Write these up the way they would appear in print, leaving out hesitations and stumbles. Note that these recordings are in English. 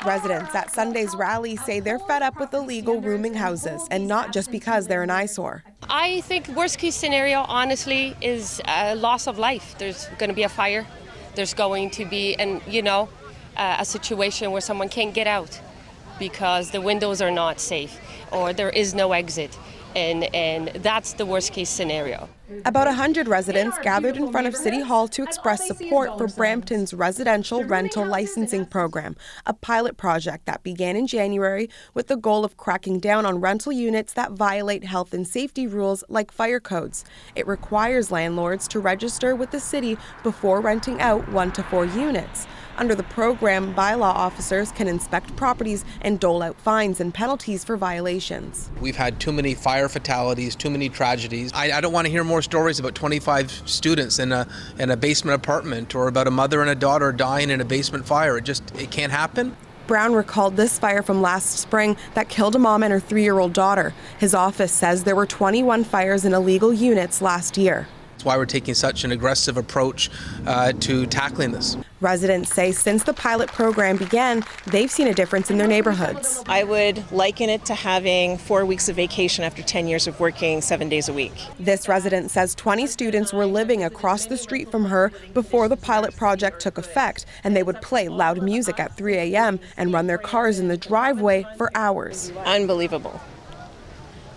Residents at Sunday's rally say they're fed up with illegal rooming houses, and not just because they're an eyesore. I think worst case scenario, honestly, is a loss of life. There's going to be a fire. There's going to be, a situation where someone can't get out because the windows are not safe or there is no exit. And that's the worst case scenario. About 100 residents gathered in front of City Hall to express support for Brampton's residential rental licensing program, a pilot project that began in January with the goal of cracking down on rental units that violate health and safety rules like fire codes. It requires landlords to register with the city before renting out 1 to 4 units. Under the program, bylaw officers can inspect properties and dole out fines and penalties for violations. We've had too many fire fatalities, too many tragedies. I don't want to hear more stories about 25 students in a basement apartment or about a mother and a daughter dying in a basement fire. It can't happen. Brown recalled this fire from last spring that killed a mom and her 3-year-old daughter. His office says there were 21 fires in illegal units last year. That's why we're taking such an aggressive approach to tackling this. Residents say since the pilot program began, they've seen a difference in their neighborhoods. I would liken it to having 4 weeks of vacation after 10 years of working 7 days a week. This resident says 20 students were living across the street from her before the pilot project took effect, and they would play loud music at 3 a.m. and run their cars in the driveway for hours. Unbelievable.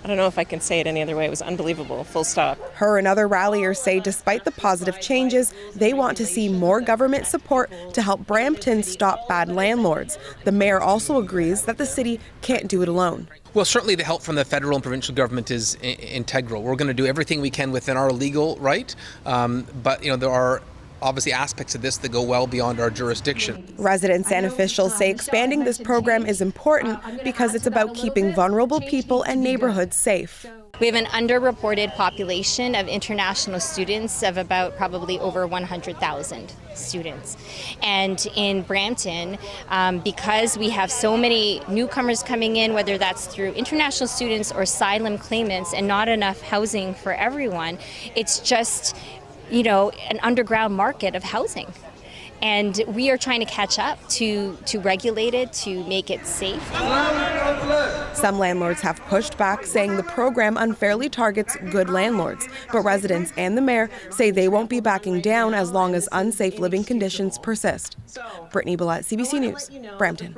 I don't know if I can say it any other way. It was unbelievable, full stop. Her and other ralliers say despite the positive changes, they want to see more government support to help Brampton stop bad landlords. The mayor also agrees that the city can't do it alone. Well, certainly the help from the federal and provincial government is integral. We're going to do everything we can within our legal right, but there are obviously aspects of this that go well beyond our jurisdiction. Residents and officials say expanding this program is important because it's about keeping vulnerable people and neighborhoods safe. We have an underreported population of international students of about probably over 100,000 students. And in Brampton, because we have so many newcomers coming in, whether that's through international students or asylum claimants and not enough housing for everyone, it's just an underground market of housing. And we are trying to catch up to regulate it, to make it safe. Some landlords have pushed back, saying the program unfairly targets good landlords. But residents and the mayor say they won't be backing down as long as unsafe living conditions persist. Britnei, CBC News, Brampton.